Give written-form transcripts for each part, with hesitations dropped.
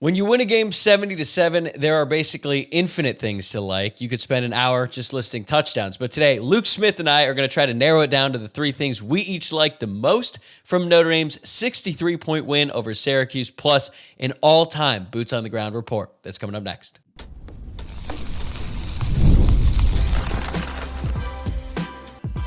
When you win a game 70-7, there are basically infinite things to like. You could spend an hour just listing touchdowns. But today, Luke Smith and I are going to try to narrow it down to the three things we each like the most from Notre Dame's 63-point win over Syracuse, plus an all-time boots-on-the-ground report. That's coming up next.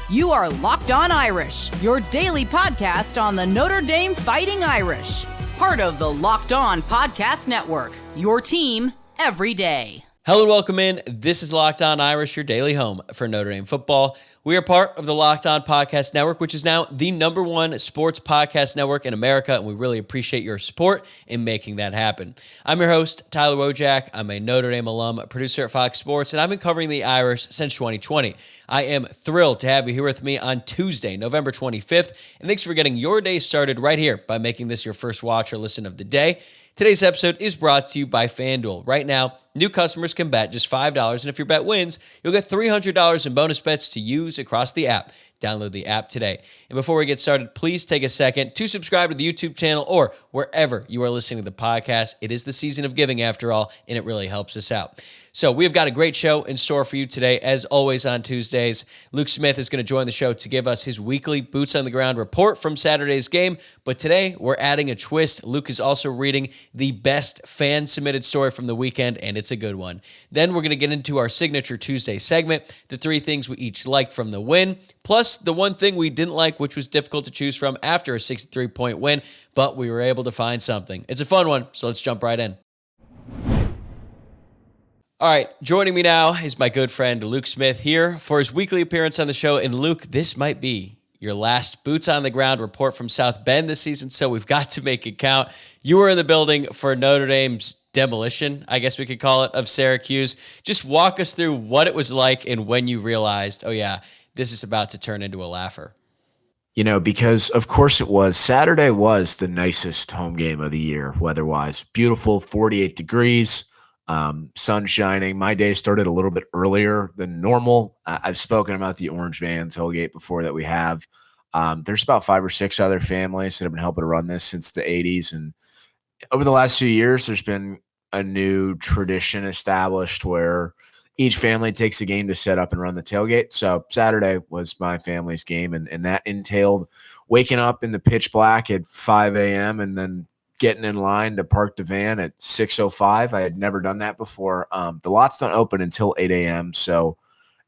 You are Locked On Irish, your daily podcast on the Notre Dame Fighting Irish. Part of the Locked On Podcast Network, your team every day. Hello and welcome in. This is Locked On Irish, your daily home for Notre Dame football. We are part of the Locked On Podcast Network, which is now the #1 sports podcast network in America, and we really appreciate your support in making that happen. I'm your host, Tyler Wojciak. I'm a Notre Dame alum, producer at Fox Sports, and I've been covering the Irish since 2020. I am thrilled to have you here with me on Tuesday, November 25th, and thanks for getting your day started right here by making this your first watch or listen of the day. Today's episode is brought to you by FanDuel. Right now, new customers can bet just $5, and if your bet wins, you'll get $300 in bonus bets to use across the app. Download the app today. And before we get started, please take a second to subscribe to the YouTube channel or wherever you are listening to the podcast. It is the season of giving after all, and it really helps us out. So we have got a great show in store for you today. As always on Tuesdays, Luke Smith is going to join the show to give us his weekly Boots on the Ground report from Saturday's game. But today we're adding a twist. Luke is also reading the best fan-submitted story from the weekend, and it's a good one. Then we're going to get into our signature Tuesday segment, the three things we each liked from the win, plus the one thing we didn't like, which was difficult to choose from after a 63-point win, but we were able to find something. It's a fun one, so let's jump right in. All right, joining me now is my good friend Luke Smith here for his weekly appearance on the show. And Luke, this might be your last Boots on the Ground report from South Bend this season, so we've got to make it count. You were in the building for Notre Dame's demolition, I guess we could call it, of Syracuse. Just walk us through what it was like and when you realized, oh yeah, this is about to turn into a laugher. You know, because of course it was. Saturday was the nicest home game of the year, weather-wise. Beautiful, 48 degrees. Sun shining. My day started a little bit earlier than normal. I've spoken about the Orange Van tailgate before that we have. There's about 5 or 6 other families that have been helping to run this since the 80s. And over the last few years, there's been a new tradition established where each family takes a game to set up and run the tailgate. So Saturday was my family's game, and that entailed waking up in the pitch black at 5 a.m. and then getting in line to park the van at 6:05. I had never done that before. The lots don't open until 8 a.m. So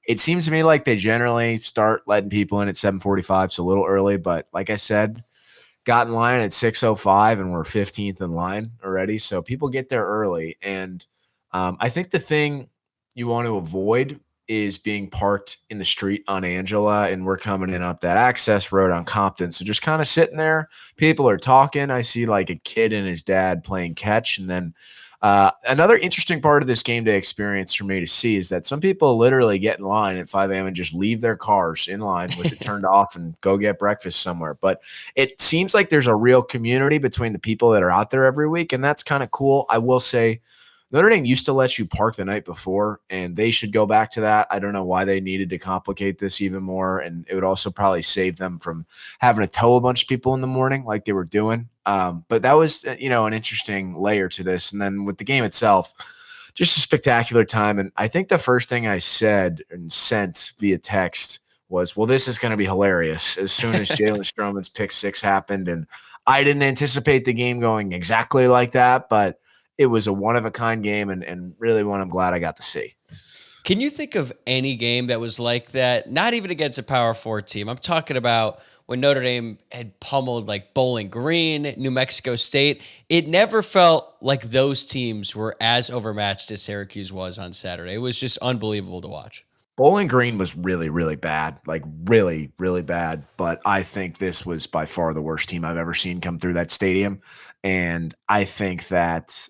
it seems to me like they generally start letting people in at 7:45, so a little early. But like I said, got in line at 6:05 and we're 15th in line already. So people get there early. And I think the thing you want to avoid is being parked in the street on Angela, and we're coming in up that access road on Compton. So just kind of sitting there, people are talking. I see like a kid and his dad playing catch. And then another interesting part of this game day experience for me to see is that some people literally get in line at 5 a.m. and just leave their cars in line with it turned off and go get breakfast somewhere. But it seems like there's a real community between the people that are out there every week, and that's kind of cool. I will say, Notre Dame used to let you park the night before, and they should go back to that. I don't know why they needed to complicate this even more, and it would also probably save them from having to tow a bunch of people in the morning like they were doing. But that was, an interesting layer to this. And then with the game itself, just a spectacular time. And I think the first thing I said and sent via text was, well, this is going to be hilarious as soon as Jalen Stroman's pick 6 happened. And I didn't anticipate the game going exactly like that, but it was a one-of-a-kind game and really one I'm glad I got to see. Can you think of any game that was like that? Not even against a Power 4 team. I'm talking about when Notre Dame had pummeled like Bowling Green, New Mexico State. It never felt like those teams were as overmatched as Syracuse was on Saturday. It was just unbelievable to watch. Bowling Green was really, really bad, like really, really bad. But I think this was by far the worst team I've ever seen come through that stadium. And I think that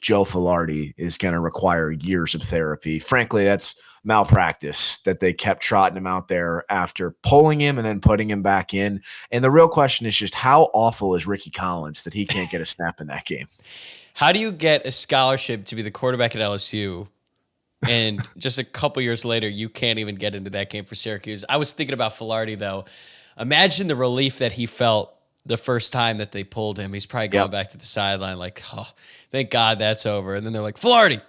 Joe Filardi is going to require years of therapy. Frankly, that's malpractice that they kept trotting him out there after pulling him and then putting him back in. And the real question is just how awful is Ricky Collins that he can't get a snap in that game? How do you get a scholarship to be the quarterback at LSU? And just a couple years later, you can't even get into that game for Syracuse. I was thinking about Filardi, though. Imagine the relief that he felt the first time that they pulled him. He's probably going Yep. back to the sideline like, oh, thank God that's over. And then they're like, Flaherty,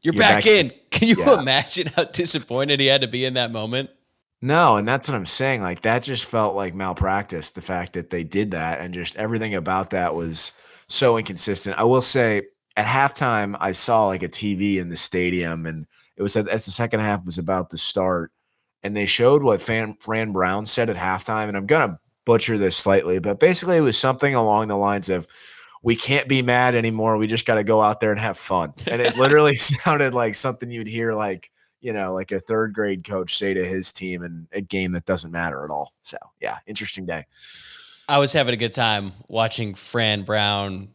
you're You're back back in. Can you Yeah. imagine how disappointed he had to be in that moment? No, and that's what I'm saying. Like that just felt like malpractice. The fact that they did that and just everything about that was so inconsistent. I will say at halftime, I saw like a TV in the stadium, and it was as the second half was about to start, and they showed what Fran Brown said at halftime. And I'm gonna butcher this slightly, but basically it was something along the lines of, "We can't be mad anymore. We just got to go out there and have fun." And it literally sounded like something you'd hear like a third grade coach say to his team in a game that doesn't matter at all. So yeah, interesting day. I was having a good time watching Fran Brown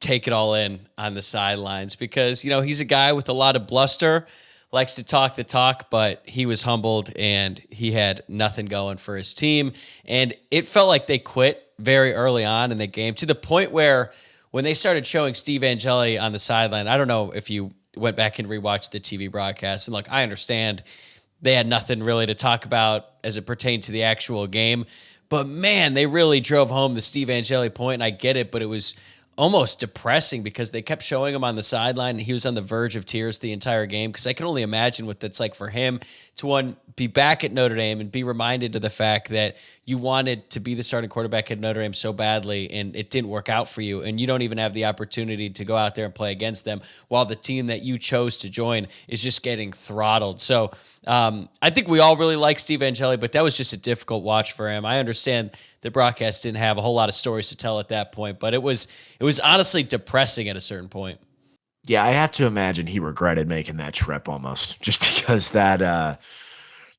take it all in on the sidelines because, he's a guy with a lot of bluster, likes to talk the talk, but he was humbled and he had nothing going for his team. And it felt like they quit very early on in the game to the point where when they started showing Steve Angeli on the sideline, I don't know if you went back and rewatched the TV broadcast. And look, I understand they had nothing really to talk about as it pertained to the actual game. But man, they really drove home the Steve Angeli point, and I get it, but it was almost depressing because they kept showing him on the sideline and he was on the verge of tears the entire game because I can only imagine what that's like for him to be back at Notre Dame and be reminded of the fact that you wanted to be the starting quarterback at Notre Dame so badly and it didn't work out for you and you don't even have the opportunity to go out there and play against them while the team that you chose to join is just getting throttled. So I think we all really like Steve Angeli, but that was just a difficult watch for him. I understand the broadcast didn't have a whole lot of stories to tell at that point, but it was honestly depressing at a certain point. Yeah, I have to imagine he regretted making that trip almost just because that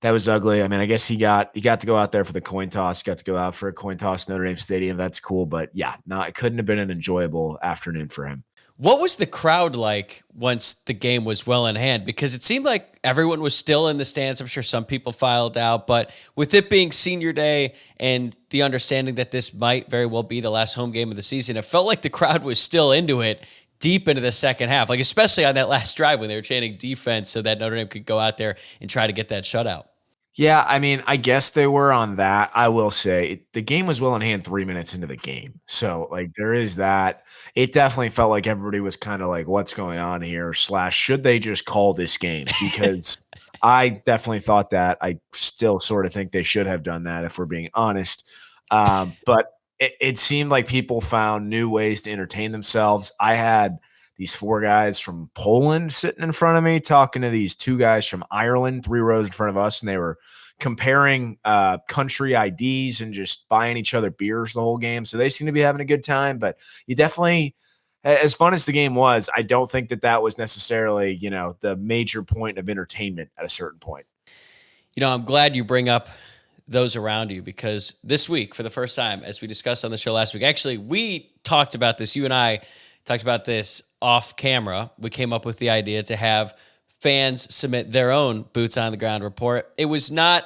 was ugly. I mean, I guess he got to go out there for the coin toss, got to go out for a coin toss Notre Dame Stadium. That's cool, but yeah, no, it couldn't have been an enjoyable afternoon for him. What was the crowd like once the game was well in hand? Because it seemed like everyone was still in the stands. I'm sure some people filed out, but with it being senior day and the understanding that this might very well be the last home game of the season, it felt like the crowd was still into it deep into the second half, like especially on that last drive when they were chanting defense so that Notre Dame could go out there and try to get that shutout. Yeah, I mean, I guess they were on that. I will say the game was well in hand 3 minutes into the game. So, like, there is that. It definitely felt like everybody was kind of like, what's going on here? / should they just call this game? Because I definitely thought that. I still sort of think they should have done that if we're being honest. But it seemed like people found new ways to entertain themselves. I had these 4 guys from Poland sitting in front of me talking to these 2 guys from Ireland 3 rows in front of us, and they were comparing country IDs and just buying each other beers the whole game. So they seem to be having a good time, but you definitely, as fun as the game was, I don't think that was necessarily, the major point of entertainment at a certain point. I'm glad you bring up those around you because this week, for the first time, as we discussed on the show last week, actually, we talked about this. You and I talked about this off camera. We came up with the idea to have fans submit their own boots on the ground report. It was not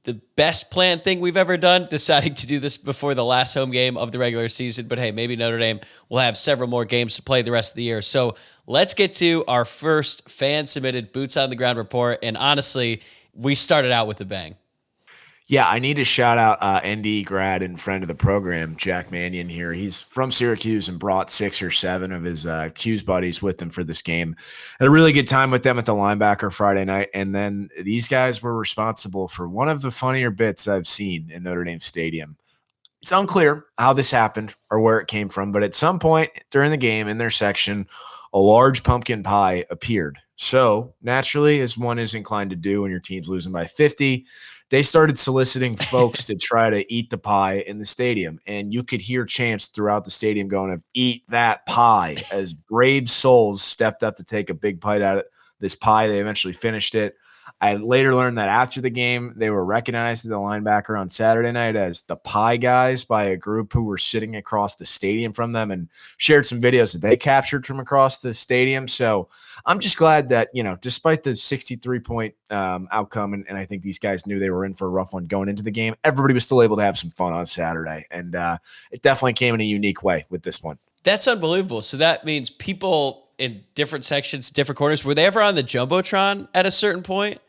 the best planned thing we've ever done, deciding to do this before the last home game of the regular season. But hey, maybe Notre Dame will have several more games to play the rest of the year. So let's get to our first fan submitted boots on the ground report. And honestly, we started out with a bang. Yeah, I need to shout out ND grad and friend of the program, Jack Mannion here. He's from Syracuse and brought 6 or 7 of his Q's buddies with him for this game. Had a really good time with them at the linebacker Friday night. And then these guys were responsible for one of the funnier bits I've seen in Notre Dame Stadium. It's unclear how this happened or where it came from, but at some point during the game in their section, a large pumpkin pie appeared. So naturally, as one is inclined to do when your team's losing by 50, they started soliciting folks to try to eat the pie in the stadium. And you could hear chants throughout the stadium going of "eat that pie" as brave souls stepped up to take a big bite out of this pie. They eventually finished it. I later learned that after the game, they were recognized as the linebacker on Saturday night as the Pie Guys by a group who were sitting across the stadium from them and shared some videos that they captured from across the stadium. So I'm just glad that, despite the 63-point outcome, and I think these guys knew they were in for a rough one going into the game, everybody was still able to have some fun on Saturday. And it definitely came in a unique way with this one. That's unbelievable. So that means people in different sections, different corners, were they ever on the Jumbotron at a certain point?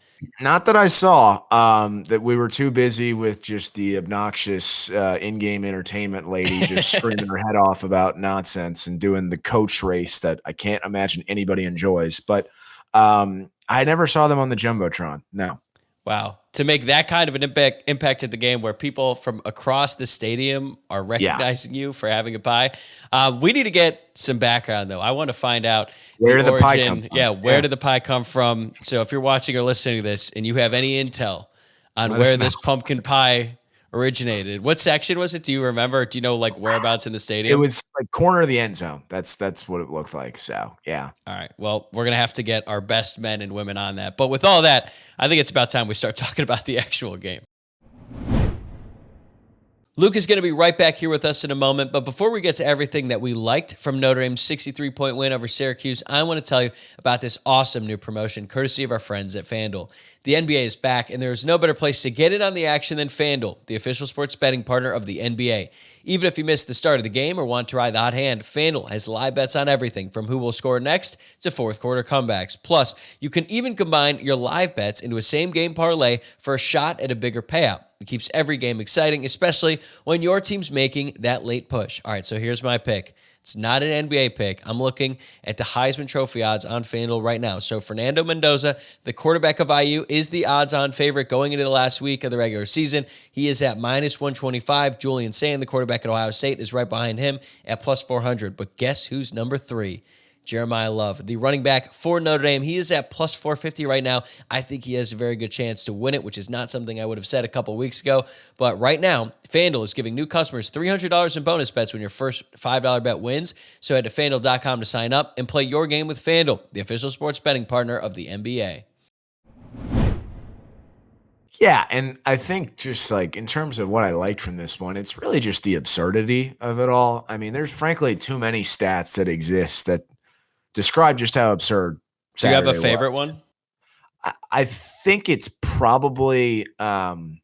Not that I saw. That we were too busy with just the obnoxious in-game entertainment lady just screaming her head off about nonsense and doing the coach race that I can't imagine anybody enjoys. But I never saw them on the Jumbotron. No. Wow. To make that kind of an impact at the game where people from across the stadium are recognizing you for having a pie. We need to get some background, though. I want to find out Where did the pie origin. come from? Yeah, where did the pie come from? So if you're watching or listening to this and you have any intel on where this pumpkin pie originated, what section was it? Do you remember? Do you know like whereabouts in the stadium? It was like corner of the end zone. That's what it looked like. So, yeah. All right. Well, we're going to have to get our best men and women on that. But with all that, I think it's about time we start talking about the actual game. Luke is going to be right back here with us in a moment. But before we get to everything that we liked from Notre Dame's 63-point win over Syracuse, I want to tell you about this awesome new promotion courtesy of our friends at FanDuel. The NBA is back, and there is no better place to get in on the action than FanDuel, the official sports betting partner of the NBA. Even if you missed the start of the game or want to ride the hot hand, FanDuel has live bets on everything from who will score next to fourth quarter comebacks. Plus, you can even combine your live bets into a same-game parlay for a shot at a bigger payout. It keeps every game exciting, especially when your team's making that late push. All right, so here's my pick. It's not an NBA pick. I'm looking at the Heisman Trophy odds on FanDuel right now. So Fernando Mendoza, the quarterback of IU, is the odds-on favorite going into the last week of the regular season. He is at minus 125. Julian Sand, the quarterback at Ohio State, is right behind him at plus 400. But guess who's number 3? Jeremiah Love, the running back for Notre Dame. He is at plus 450 right now. I think he has a very good chance to win it, which is not something I would have said a couple weeks ago. But right now, FanDuel is giving new customers $300 in bonus bets when your first $5 bet wins. So head to FanDuel.com to sign up and play your game with FanDuel, the official sports betting partner of the NBA. Yeah, and I think just like in terms of what I liked from this one, it's really just the absurdity of it all. I mean, there's frankly too many stats that exist that describe just how absurd Do you have a Saturday favorite was. one? I think it's probably the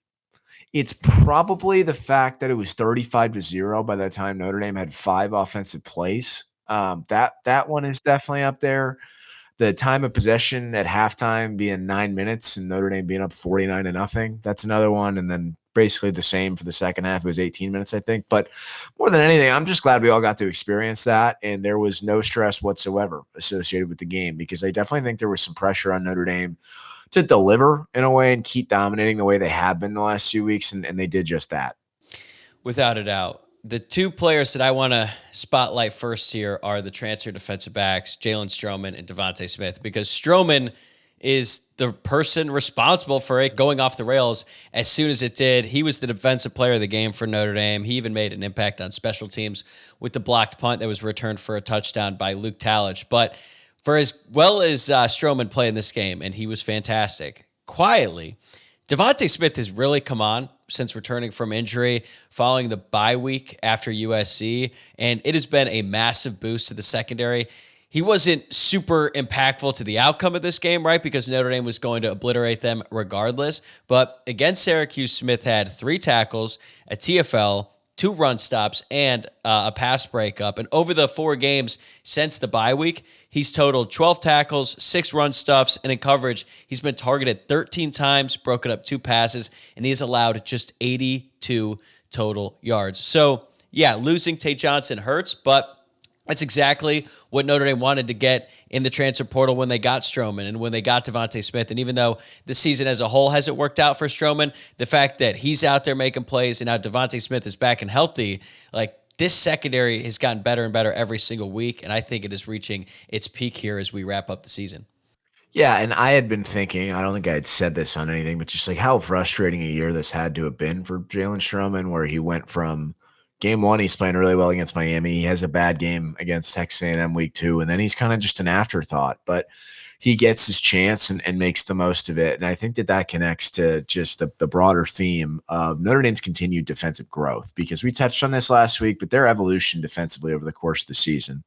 fact that it was 35-0 by the time Notre Dame had 5 offensive plays. That one is definitely up there. The time of possession at halftime being 9 minutes and Notre Dame being up 49-0. That's another one. And then basically the same for the second half. It was 18 minutes, I think. But more than anything, I'm just glad we all got to experience that. And there was no stress whatsoever associated with the game because I definitely think there was some pressure on Notre Dame to deliver in a way and keep dominating the way they have been the last few weeks. And they did just that. Without a doubt. The two players that I want to spotlight first here are the transfer defensive backs, Jalen Stroman and Devontae Smith, because Stroman is the person responsible for it going off the rails as soon as it did. He was the defensive player of the game for Notre Dame. He even made an impact on special teams with the blocked punt that was returned for a touchdown by Luke Talich. But for as well as Stroman played in this game, and he was fantastic, quietly, Devontae Smith has really come on since returning from injury following the bye week after USC, and it has been a massive boost to the secondary. He wasn't super impactful to the outcome of this game, right, because Notre Dame was going to obliterate them regardless. But against Syracuse, Smith had 3 tackles, a TFL, 2 run stops, and a pass breakup. And over the 4 games since the bye week, he's totaled 12 tackles, 6 run stuffs, and in coverage, he's been targeted 13 times, broken up 2 passes, and he's allowed just 82 total yards. So, yeah, losing Tate Johnson hurts, but that's exactly what Notre Dame wanted to get in the transfer portal when they got Stroman and when they got Devontae Smith. And even though the season as a whole hasn't worked out for Stroman, the fact that he's out there making plays and now Devontae Smith is back and healthy, like this secondary has gotten better and better every single week. And I think it is reaching its peak here as we wrap up the season. Yeah, and I had been thinking, I don't think I had said this on anything, but just like how frustrating a year this had to have been for Jalen Stroman, where he went from game 1, he's playing really well against Miami. He has a bad game against Texas A&M week 2, and then he's kind of just an afterthought. But he gets his chance and makes the most of it. And I think that connects to just the broader theme of Notre Dame's continued defensive growth, because we touched on this last week, but their evolution defensively over the course of the season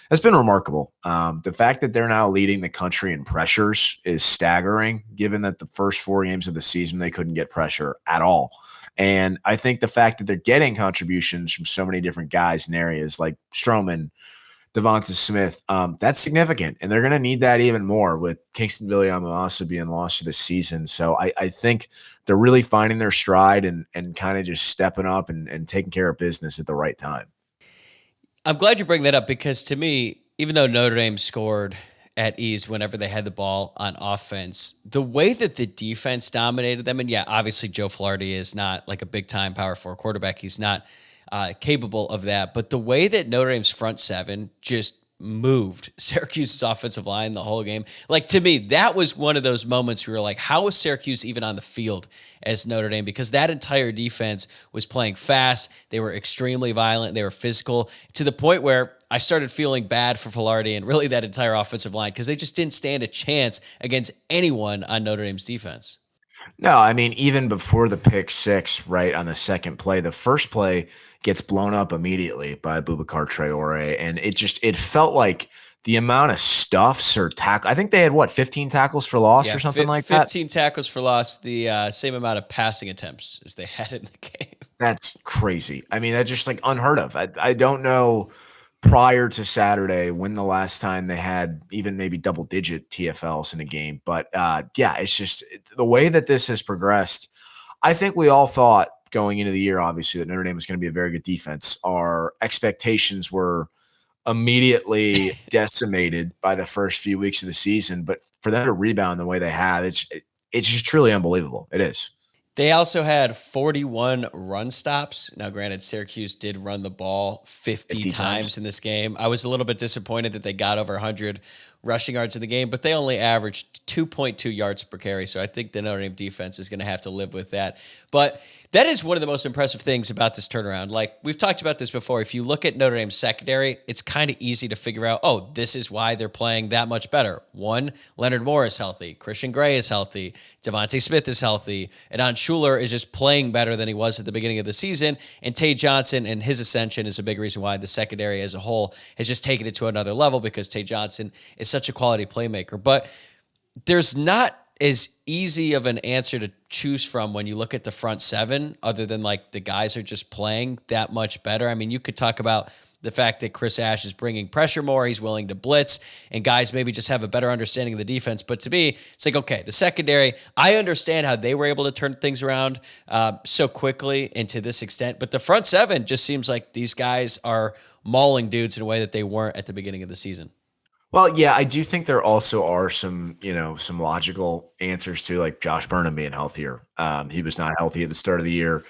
has been remarkable. The fact that they're now leading the country in pressures is staggering, given that the first 4 games of the season, they couldn't get pressure at all. And I think the fact that they're getting contributions from so many different guys in areas like Stroman, Devonta Smith. That's significant, and they're going to need that even more with Kingston Williams also being lost for this season. So I think they're really finding their stride and kind of just stepping up and taking care of business at the right time. I'm glad you bring that up because to me, even though Notre Dame scored at ease whenever they had the ball on offense, the way that the defense dominated them, and yeah, obviously Joe Flaherty is not like a big-time Power 4 quarterback. He's not capable of that. But the way that Notre Dame's front seven just moved Syracuse's offensive line the whole game, like to me, that was one of those moments where you're like, how is Syracuse even on the field as Notre Dame? Because that entire defense was playing fast. They were extremely violent. They were physical to the point where I started feeling bad for Flaherty and really that entire offensive line because they just didn't stand a chance against anyone on Notre Dame's defense. No, I mean, even before the pick six, right on the second play, the first play gets blown up immediately by Boubacar Traore. And it felt like the amount of stuffs or tackle. I think they had 15 tackles for loss or something like 15 that. 15 tackles for loss, the same amount of passing attempts as they had in the game. That's crazy. I mean, that's just like unheard of. I don't know prior to Saturday when the last time they had even maybe double digit TFLs in a game. But yeah, it's just the way that this has progressed. I think we all thought going into the year, obviously, that Notre Dame was going to be a very good defense. Our expectations were immediately decimated by the first few weeks of the season. But for them to rebound the way they have, it's just truly unbelievable. It is. They also had 41 run stops. Now, granted, Syracuse did run the ball 50 times in this game. I was a little bit disappointed that they got over 100 rushing yards in the game, but they only averaged 2.2 yards per carry. So I think the Notre Dame defense is going to have to live with that. But that is one of the most impressive things about this turnaround. Like we've talked about this before. If you look at Notre Dame's secondary, it's kind of easy to figure out, oh, this is why they're playing that much better. One, Leonard Moore is healthy. Christian Gray is healthy. Devontae Smith is healthy. Adon Schuler is just playing better than he was at the beginning of the season. And Tay Johnson and his ascension is a big reason why the secondary as a whole has just taken it to another level because Tay Johnson is such a quality playmaker. But there's not as easy of an answer to choose from when you look at the front seven, other than like the guys are just playing that much better. I mean, you could talk about the fact that Chris Ash is bringing pressure more. He's willing to blitz, and guys maybe just have a better understanding of the defense. But to me, it's like, okay, the secondary, I understand how they were able to turn things around so quickly and to this extent. But the front seven just seems like these guys are mauling dudes in a way that they weren't at the beginning of the season. Well, yeah, I do think there also are some logical answers to like Josh Burnham being healthier. He was not healthy at the start of the year.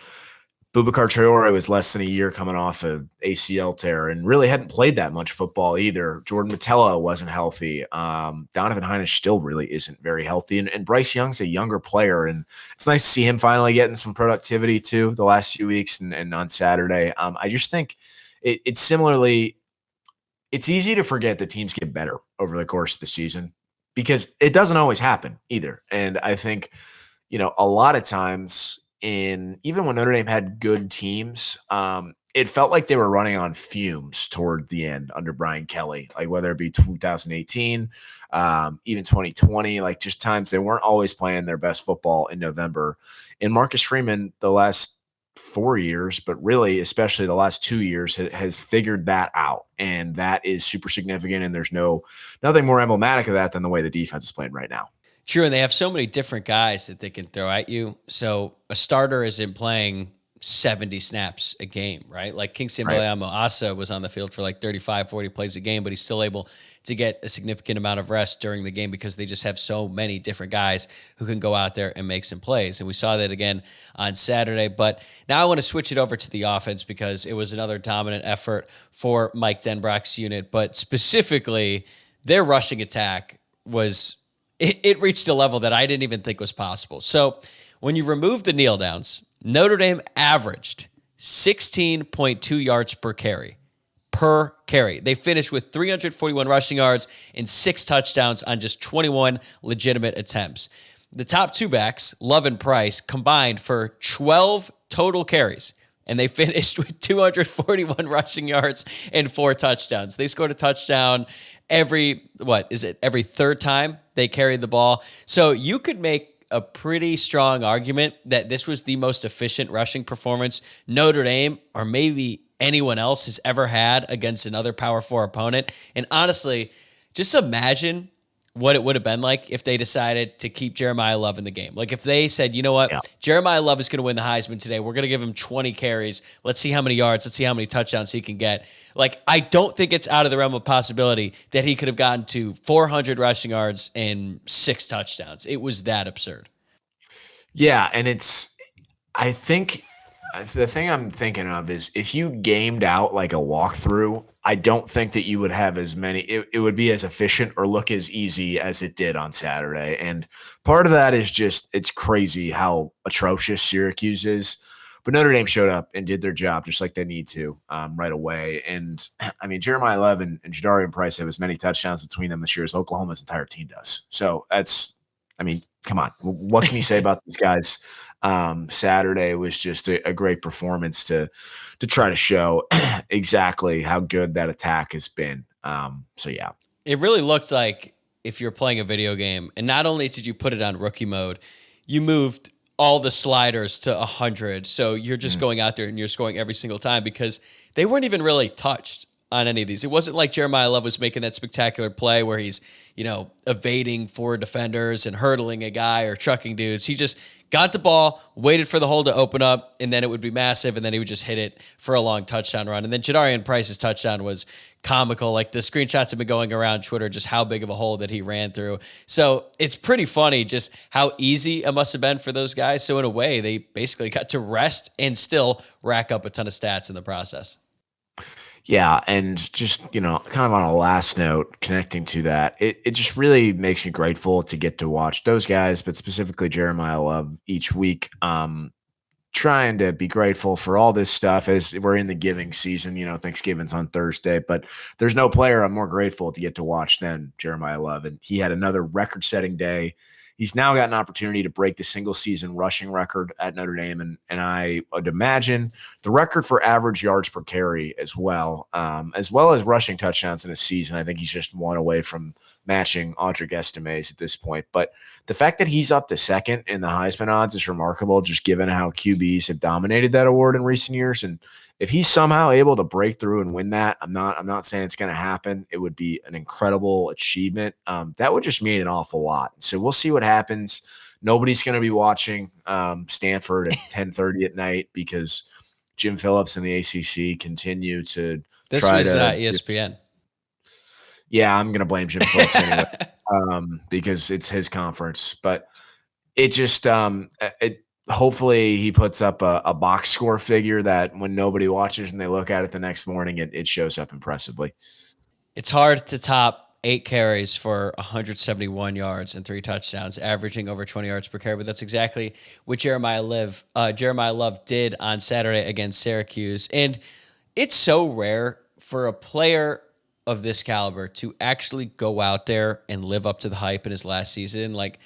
Boubacar Traore was less than a year coming off an ACL tear and really hadn't played that much football either. Jordan Matella wasn't healthy. Donovan Heinisch still really isn't very healthy. And Bryce Young's a younger player, and it's nice to see him finally getting some productivity too the last few weeks and on Saturday. I just think it's similarly – it's easy to forget that teams get better over the course of the season because it doesn't always happen either. And I think, a lot of times even when Notre Dame had good teams, it felt like they were running on fumes toward the end under Brian Kelly, like whether it be 2018, even 2020, like just times they weren't always playing their best football in November. And Marcus Freeman, the last 4 years, but really, especially the last 2 years, has figured that out. And that is super significant. And there's nothing more emblematic of that than the way the defense is playing right now. True. And they have so many different guys that they can throw at you. So a starter isn't playing 70 snaps a game, right? Like Kingston Asa was on the field for like 35, 40 plays a game, but he's still able to get a significant amount of rest during the game because they just have so many different guys who can go out there and make some plays. And we saw that again on Saturday. But now I want to switch it over to the offense because it was another dominant effort for Mike Denbrock's unit. But specifically, their rushing attack it reached a level that I didn't even think was possible. So when you remove the kneel downs, Notre Dame averaged 16.2 yards per carry. They finished with 341 rushing yards and 6 touchdowns on just 21 legitimate attempts. The top two backs, Love and Price, combined for 12 total carries, and they finished with 241 rushing yards and 4 touchdowns. They scored a touchdown every third time they carried the ball. So you could make a pretty strong argument that this was the most efficient rushing performance Notre Dame or maybe anyone else has ever had against another Power 4 opponent. And honestly, just imagine what it would have been like if they decided to keep Jeremiah Love in the game. Like if they said, you know what, Jeremiah Love is going to win the Heisman today. We're going to give him 20 carries. Let's see how many yards. Let's see how many touchdowns he can get. Like, I don't think it's out of the realm of possibility that he could have gotten to 400 rushing yards and 6 touchdowns. It was that absurd. Yeah, and I think the thing I'm thinking of is if you gamed out like a walkthrough, I don't think that you would have as many. It would be as efficient or look as easy as it did on Saturday. And part of that is just it's crazy how atrocious Syracuse is. But Notre Dame showed up and did their job just like they need to right away. And I mean, Jeremiah Love and Jadarian Price have as many touchdowns between them this year as Oklahoma's entire team does. So I mean, come on. What can you say about these guys? Saturday was just a great performance to try to show exactly how good that attack has been. So yeah, it really looked like if you're playing a video game, and not only did you put it on rookie mode, you moved all the sliders to 100. So you're just going out there and you're scoring every single time because they weren't even really touched on any of these. It wasn't like Jeremiah Love was making that spectacular play where he's, evading 4 defenders and hurdling a guy or trucking dudes. He just got the ball, waited for the hole to open up, and then it would be massive, and then he would just hit it for a long touchdown run. And then Jadarian Price's touchdown was comical. Like, the screenshots have been going around Twitter, just how big of a hole that he ran through. So it's pretty funny just how easy it must have been for those guys. So in a way, they basically got to rest and still rack up a ton of stats in the process. Yeah, and just, kind of on a last note, connecting to that, it just really makes me grateful to get to watch those guys, but specifically Jeremiah Love each week, trying to be grateful for all this stuff as we're in the giving season. Thanksgiving's on Thursday, but there's no player I'm more grateful to get to watch than Jeremiah Love, and he had another record-setting day. He's now got an opportunity to break the single-season rushing record at Notre Dame, and I would imagine the record for average yards per carry as well as rushing touchdowns in a season. I think he's just one away from matching Audric Estime's at this point. But the fact that he's up to second in the Heisman odds is remarkable, just given how QBs have dominated that award in recent years. And if he's somehow able to break through and win that, I'm not saying it's going to happen. It would be an incredible achievement. That would just mean an awful lot. So we'll see what happens. Nobody's going to be watching Stanford at 10:30 at night because Jim Phillips and the ACC continue to try to. This was ESPN. Yeah, I'm going to blame Jim Phillips anyway because it's his conference. But it just hopefully he puts up a box score figure that when nobody watches and they look at it the next morning, it shows up impressively. It's hard to top 8 carries for 171 yards and 3 touchdowns, averaging over 20 yards per carry. But that's exactly what Jeremiah Love did on Saturday against Syracuse. And it's so rare for a player of this caliber to actually go out there and live up to the hype in his last season. Like,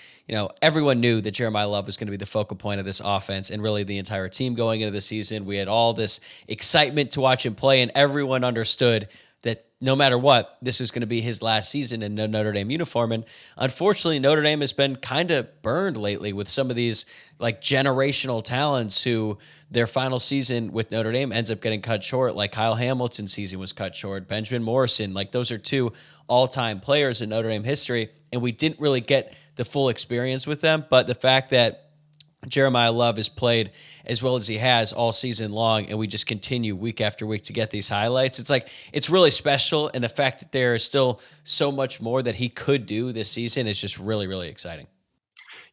everyone knew that Jeremiah Love was going to be the focal point of this offense and really the entire team going into the season. We had all this excitement to watch him play, and everyone understood that no matter what, this was going to be his last season in a Notre Dame uniform. And unfortunately, Notre Dame has been kind of burned lately with some of these like generational talents who their final season with Notre Dame ends up getting cut short. Like Kyle Hamilton's season was cut short. Benjamin Morrison, like those are 2 all-time players in Notre Dame history. And we didn't really get the full experience with them. But the fact that Jeremiah Love has played as well as he has all season long, and we just continue week after week to get these highlights. It's really special, and the fact that there is still so much more that he could do this season is just really, really exciting.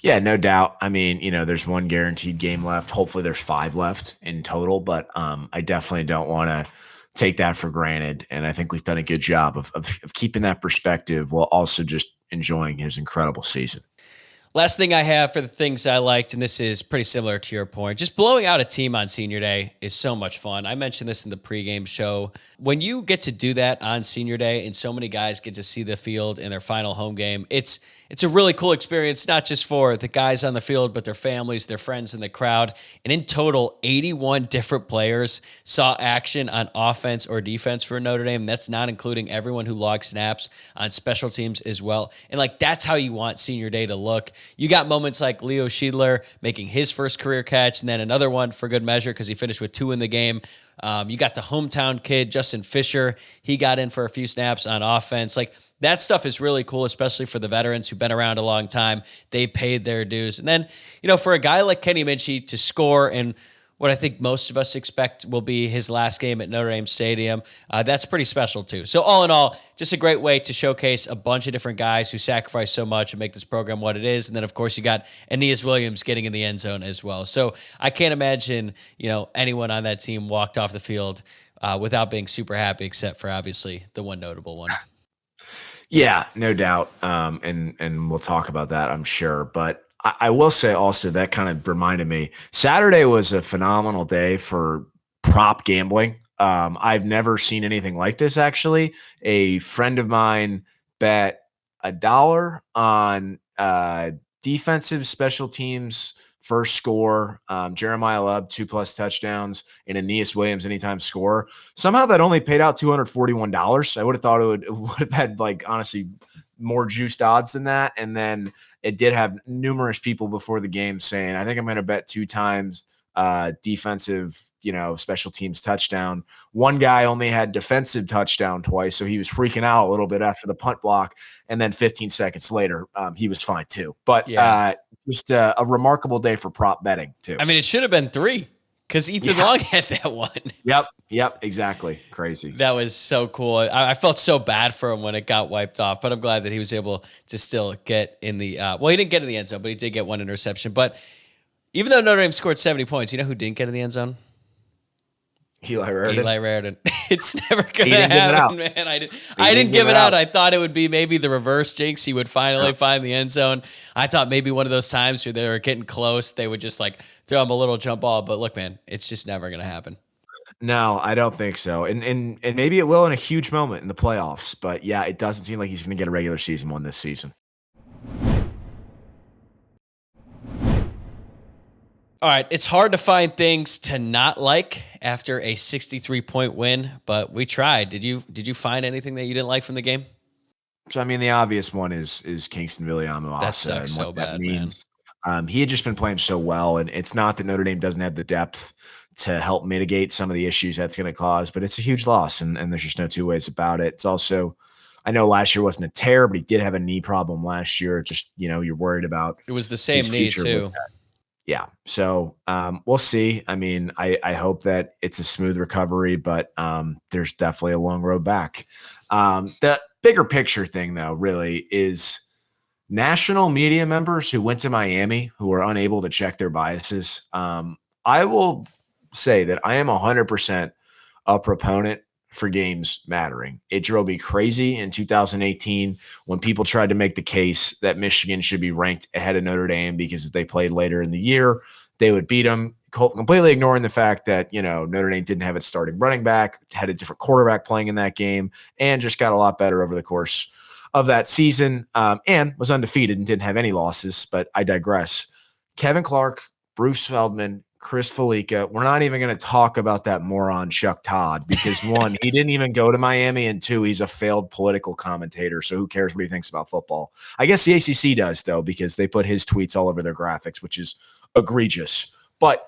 Yeah, no doubt. I mean, there's 1 guaranteed game left. Hopefully there's 5 left in total, but I definitely don't want to take that for granted. And I think we've done a good job of keeping that perspective while also just enjoying his incredible season. Last thing I have for the things I liked, and this is pretty similar to your point, just blowing out a team on Senior Day is so much fun. I mentioned this in the pregame show. When you get to do that on Senior Day and so many guys get to see the field in their final home game, it's a really cool experience, not just for the guys on the field, but their families, their friends in the crowd. And in total, 81 different players saw action on offense or defense for Notre Dame. That's not including everyone who logged snaps on special teams as well. And that's how you want Senior Day to look. you got moments like Leo Schiedler making his first career catch, and then another one for good measure because he finished with 2 in the game. You got the hometown kid, Justin Fisher. He got in for a few snaps on offense. Like, that stuff is really cool, especially for the veterans who've been around a long time. They paid their dues. And then, for a guy like Kenny Minchey to score in what I think most of us expect will be his last game at Notre Dame Stadium, that's pretty special too. So all in all, just a great way to showcase a bunch of different guys who sacrifice so much and make this program what it is. And then, of course, you got Aeneas Williams getting in the end zone as well. So I can't imagine, anyone on that team walked off the field without being super happy, except for obviously the one notable one. Yeah, no doubt. And we'll talk about that, I'm sure. But I will say also that kind of reminded me, Saturday was a phenomenal day for prop gambling. I've never seen anything like this, actually. A friend of mine bet $1 on defensive special teams first score, Jeremiah Lubb 2+ touchdowns, and Aeneas Williams anytime score. Somehow that only paid out $241. I would have thought it would have had, honestly, more juiced odds than that. And then it did have numerous people before the game saying, I think I'm going to bet 2 times defensive, special teams touchdown. One guy only had defensive touchdown twice, so he was freaking out a little bit after the punt block. And then 15 seconds later, he was fine too. But just a remarkable day for prop betting too. I mean, it should have been 3 because Ethan Long had that one. Yep, exactly. Crazy. That was so cool. I felt so bad for him when it got wiped off, but I'm glad that he was able to still get in the he didn't get in the end zone, but he did get one interception. But even though Notre Dame scored 70 points, you know who didn't get in the end zone? Eli Raridon. It's never going to happen, man. I didn't give it out. I thought it would be maybe the reverse jinx. He would finally find the end zone. I thought maybe one of those times where they were getting close, they would just throw him a little jump ball. But look, man, it's just never going to happen. No, I don't think so. And maybe it will in a huge moment in the playoffs. But yeah, it doesn't seem like he's going to get a regular season one this season. All right, it's hard to find things to not like after a 63-point win, but we tried. Did you find anything that you didn't like from the game? So I mean, the obvious one is Kingston Viliamu-Asa. That sucks so bad, man. He had just been playing so well, and it's not that Notre Dame doesn't have the depth to help mitigate some of the issues that's going to cause, but it's a huge loss, and there's just no two ways about it. It's also, I know last year wasn't a tear, but he did have a knee problem last year. Just, you're worried about it was the same knee too. Yeah. So we'll see. I mean, I hope that it's a smooth recovery, but there's definitely a long road back. The bigger picture thing, though, really is national media members who went to Miami who are unable to check their biases. I will say that I am 100% a proponent for games mattering. It drove me crazy in 2018 when people tried to make the case that Michigan should be ranked ahead of Notre Dame because if they played later in the year, they would beat them, completely ignoring the fact that, Notre Dame didn't have its starting running back, had a different quarterback playing in that game, and just got a lot better over the course of that season, and was undefeated and didn't have any losses, but I digress. Kevin Clark, Bruce Feldman, Chris Felica. We're not even going to talk about that moron Chuck Todd because 1, he didn't even go to Miami, and 2, he's a failed political commentator. So who cares what he thinks about football? I guess the ACC does though, because they put his tweets all over their graphics, which is egregious. But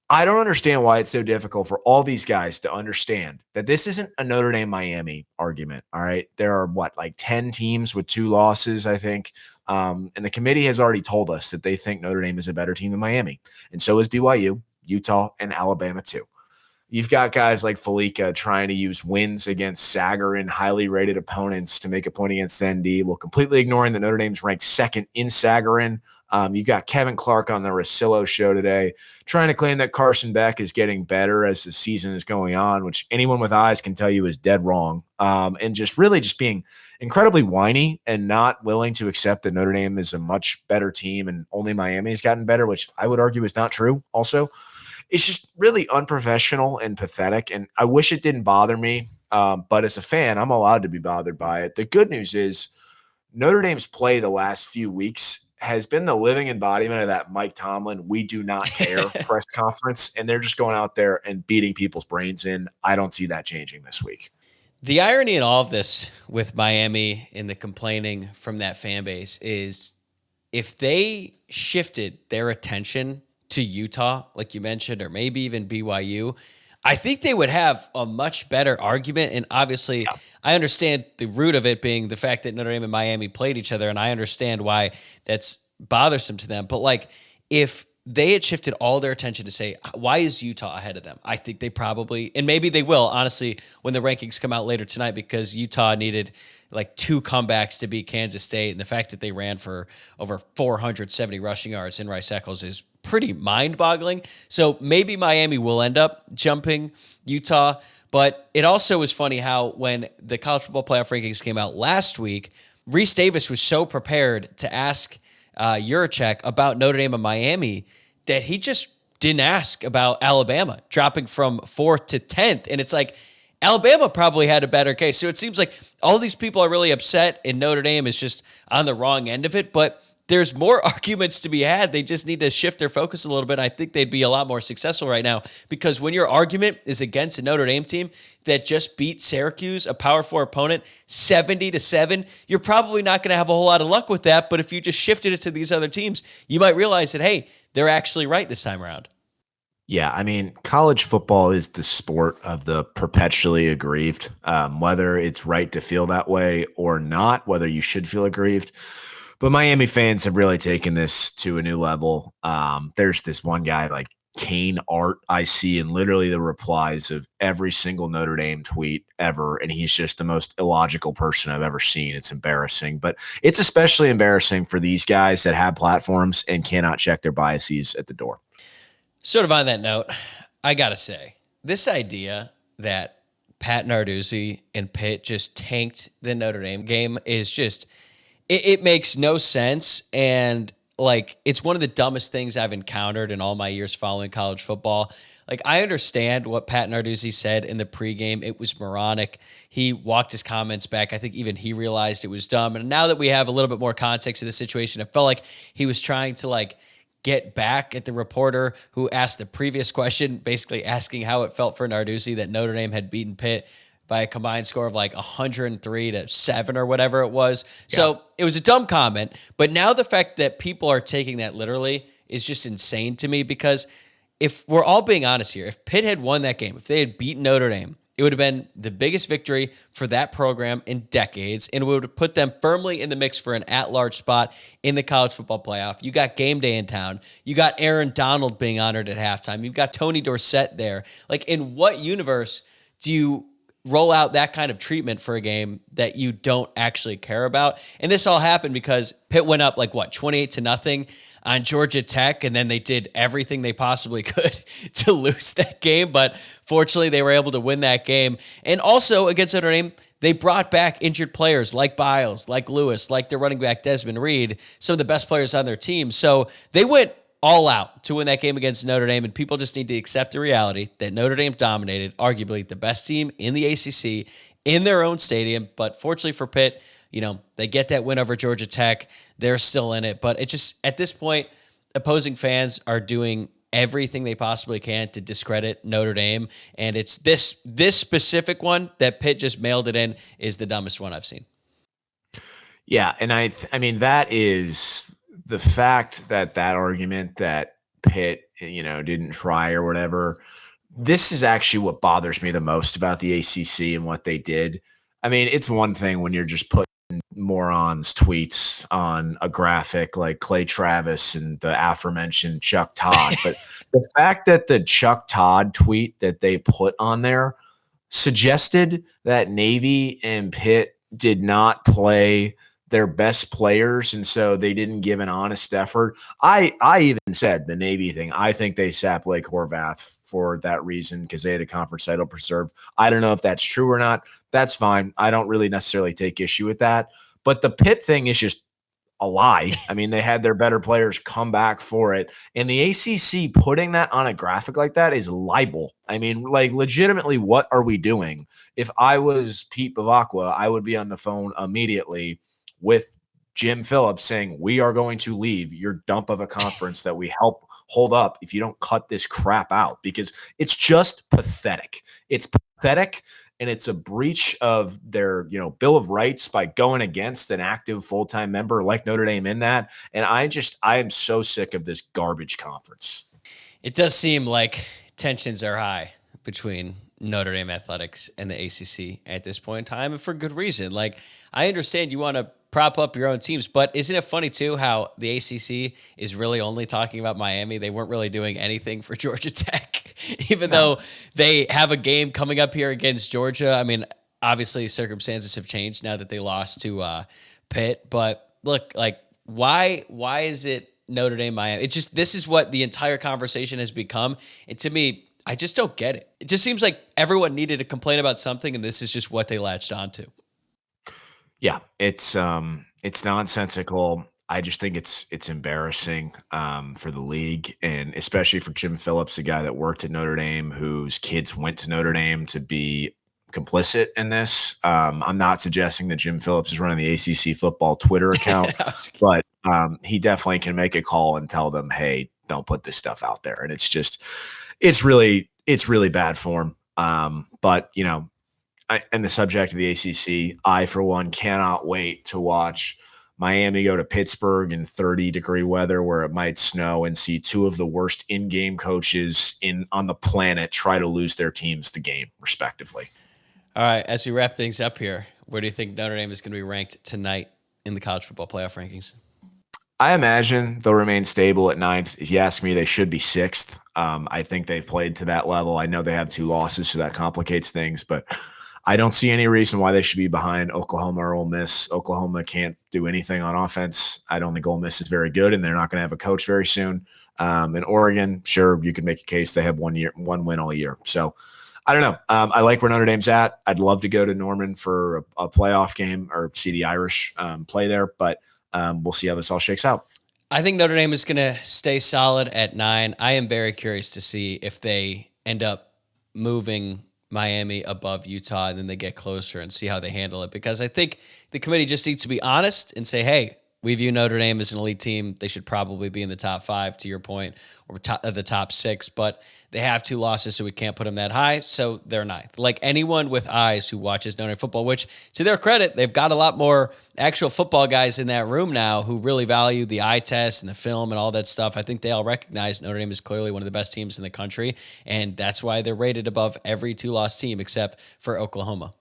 I don't understand why it's so difficult for all these guys to understand that this isn't a Notre Dame Miami argument. All right. There are 10 teams with 2 losses, I think. And the committee has already told us that they think Notre Dame is a better team than Miami. And so is BYU, Utah, and Alabama too. You've got guys like Felica trying to use wins against Sagarin, highly rated opponents to make a point against ND, while completely ignoring that Notre Dame's ranked 2nd in Sagarin. You've got Kevin Clark on the Rosillo show today trying to claim that Carson Beck is getting better as the season is going on, which anyone with eyes can tell you is dead wrong. And just being incredibly whiny and not willing to accept that Notre Dame is a much better team and only Miami has gotten better, which I would argue is not true also. It's just really unprofessional and pathetic, and I wish it didn't bother me. But as a fan, I'm allowed to be bothered by it. The good news is Notre Dame's play the last few weeks has been the living embodiment of that Mike Tomlin, we do not care press conference, and they're just going out there and beating people's brains in. I don't see that changing this week. The irony in all of this with Miami and the complaining from that fan base is if they shifted their attention to Utah, like you mentioned, or maybe even BYU, I think they would have a much better argument. And obviously, I understand the root of it being the fact that Notre Dame and Miami played each other, and I understand why that's bothersome to them. But like, if they had shifted all their attention to say, why is Utah ahead of them? I think they probably, and maybe they will, honestly, when the rankings come out later tonight, because Utah needed like 2 comebacks to beat Kansas State. And the fact that they ran for over 470 rushing yards in Rice Eccles is pretty mind-boggling. So maybe Miami will end up jumping Utah. But it also was funny how when the college football playoff rankings came out last week, Reese Davis was so prepared to ask Wojciak about Notre Dame and Miami that he just didn't ask about Alabama dropping from 4th to 10th. And it's like, Alabama probably had a better case. So it seems like all these people are really upset and Notre Dame is just on the wrong end of it. But there's more arguments to be had. They just need to shift their focus a little bit. I think they'd be a lot more successful right now, because when your argument is against a Notre Dame team that just beat Syracuse, a Power 4 opponent, 70-7, you're probably not going to have a whole lot of luck with that. But if you just shifted it to these other teams, you might realize that, hey, they're actually right this time around. Yeah, I mean, college football is the sport of the perpetually aggrieved, whether it's right to feel that way or not, whether you should feel aggrieved. But Miami fans have really taken this to a new level. There's this one guy like Kane Art I see in literally the replies of every single Notre Dame tweet ever, and he's just the most illogical person I've ever seen. It's embarrassing, but it's especially embarrassing for these guys that have platforms and cannot check their biases at the door. Sort of on that note, I got to say, this idea that Pat Narduzzi and Pitt just tanked the Notre Dame game is just, it makes no sense. And like, it's one of the dumbest things I've encountered in all my years following college football. Like, I understand what Pat Narduzzi said in the pregame. It was moronic. He walked his comments back. I think even he realized it was dumb. And now that we have a little bit more context of the situation, it felt like he was trying to like get back at the reporter who asked the previous question, basically asking how it felt for Narduzzi that Notre Dame had beaten Pitt by a combined score of like 103-7 or whatever it was. Yeah. So it was a dumb comment, but now the fact that people are taking that literally is just insane to me, because if we're all being honest here, if Pitt had won that game, if they had beaten Notre Dame, it would have been the biggest victory for that program in decades, and it would have put them firmly in the mix for an at-large spot in the college football playoff. You got game day in town. You got Aaron Donald being honored at halftime. You've got Tony Dorsett there. Like, in what universe do you roll out that kind of treatment for a game that you don't actually care about? And this all happened because Pitt went up 28-0 on Georgia Tech, and then they did everything they possibly could to lose that game. But fortunately, they were able to win that game. And also against Notre Dame, they brought back injured players like Biles, like Lewis, like their running back Desmond Reed, some of the best players on their team. So they went all out to win that game against Notre Dame, and people just need to accept the reality that Notre Dame dominated arguably the best team in the ACC in their own stadium. But fortunately for Pitt, they get that win over Georgia Tech. They're still in it. But it just, at this point, opposing fans are doing everything they possibly can to discredit Notre Dame. And it's this specific one that Pitt just mailed it in is the dumbest one I've seen. Yeah, and I mean, that is the fact that argument that Pitt, didn't try or whatever. This is actually what bothers me the most about the ACC and what they did. I mean, it's one thing when you're just putting morons tweets on a graphic like Clay Travis and the aforementioned Chuck Todd, but the fact that the Chuck Todd tweet that they put on there suggested that Navy and Pitt did not play their best players, and so they didn't give an honest effort. I even said the Navy thing. I think they sat Blake Horvath for that reason, because they had a conference title preserved. I don't know if that's true or not. That's fine. I don't really necessarily take issue with that. But the Pitt thing is just a lie. I mean, they had their better players come back for it. And the ACC putting that on a graphic like that is libel. I mean, legitimately, what are we doing? If I was Pete Bavacqua, I would be on the phone immediately with Jim Phillips saying, we are going to leave your dump of a conference that we help hold up if you don't cut this crap out, because it's just pathetic. It's pathetic, and it's a breach of their, Bill of Rights by going against an active full-time member like Notre Dame in that. And I am so sick of this garbage conference. It does seem like tensions are high between Notre Dame athletics and the ACC at this point in time, and for good reason. Like, I understand you want to prop up your own teams, but isn't it funny too how the ACC is really only talking about Miami? They weren't really doing anything for Georgia Tech, even though they have a game coming up here against Georgia. I mean, obviously circumstances have changed now that they lost to Pitt, but look, like, why is it Notre Dame, Miami? This is what the entire conversation has become. And to me, I just don't get it. It just seems like everyone needed to complain about something, and this is just what they latched onto. Yeah, it's nonsensical. I just think it's embarrassing for the league, and especially for Jim Phillips, a guy that worked at Notre Dame, whose kids went to Notre Dame, to be complicit in this. I'm not suggesting that Jim Phillips is running the ACC football Twitter account, but he definitely can make a call and tell them, hey, don't put this stuff out there. And it's really bad form. But and the subject of the ACC, I, for one, cannot wait to watch Miami go to Pittsburgh in 30-degree weather where it might snow and see two of the worst in-game coaches on the planet try to lose their teams the game, respectively. All right, as we wrap things up here, where do you think Notre Dame is going to be ranked tonight in the college football playoff rankings? I imagine they'll remain stable at 9th. If you ask me, they should be 6th. I think they've played to that level. I know they have 2 losses, so that complicates things, but I don't see any reason why they should be behind Oklahoma or Ole Miss. Oklahoma can't do anything on offense. I don't think Ole Miss is very good, and they're not going to have a coach very soon. And Oregon, sure, you could make a case they have one win all year. So I don't know. I like where Notre Dame's at. I'd love to go to Norman for a playoff game or see the Irish play there, but we'll see how this all shakes out. I think Notre Dame is going to stay solid at 9. I am very curious to see if they end up moving Miami above Utah and then they get closer and see how they handle it, because I think the committee just needs to be honest and say, hey, we view Notre Dame as an elite team. They should probably be in the top 5, to your point, or the top 6, but they have 2 losses, so we can't put them that high, so they're 9th. Like anyone with eyes who watches Notre Dame football, which, to their credit, they've got a lot more actual football guys in that room now who really value the eye test and the film and all that stuff. I think they all recognize Notre Dame is clearly one of the best teams in the country, and that's why they're rated above every 2-loss team except for Oklahoma.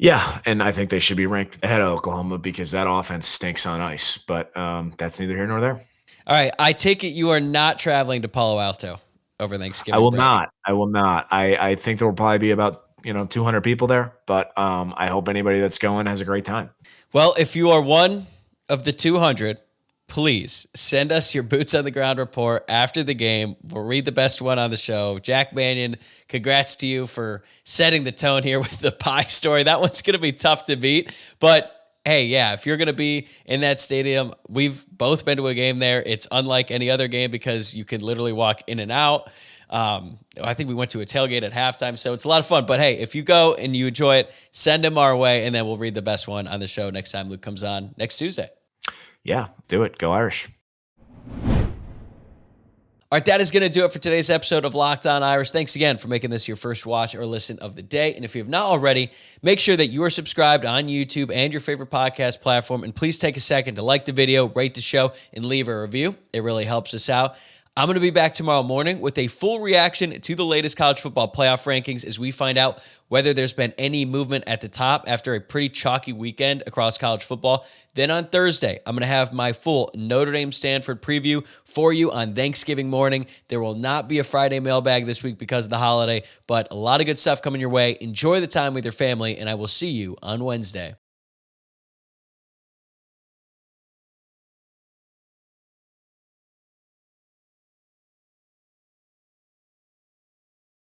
Yeah, and I think they should be ranked ahead of Oklahoma because that offense stinks on ice, but that's neither here nor there. All right, I take it you are not traveling to Palo Alto over Thanksgiving. I will not. I think there will probably be about 200 people there, but I hope anybody that's going has a great time. Well, if you are one of the 200, please send us your boots on the ground report after the game. We'll read the best one on the show. Jack Mannion, congrats to you for setting the tone here with the pie story. That one's going to be tough to beat, but hey, yeah, if you're going to be in that stadium, we've both been to a game there. It's unlike any other game because you can literally walk in and out. I think we went to a tailgate at halftime, so it's a lot of fun. But hey, if you go and you enjoy it, send them our way, and then we'll read the best one on the show next time Luke comes on next Tuesday. Yeah, do it. Go Irish. All right, that is going to do it for today's episode of Locked On Irish. Thanks again for making this your first watch or listen of the day. And if you have not already, make sure that you are subscribed on YouTube and your favorite podcast platform. And please take a second to like the video, rate the show, and leave a review. It really helps us out. I'm going to be back tomorrow morning with a full reaction to the latest college football playoff rankings as we find out whether there's been any movement at the top after a pretty chalky weekend across college football. Then on Thursday, I'm going to have my full Notre Dame Stanford preview for you on Thanksgiving morning. There will not be a Friday mailbag this week because of the holiday, but a lot of good stuff coming your way. Enjoy the time with your family, and I will see you on Wednesday.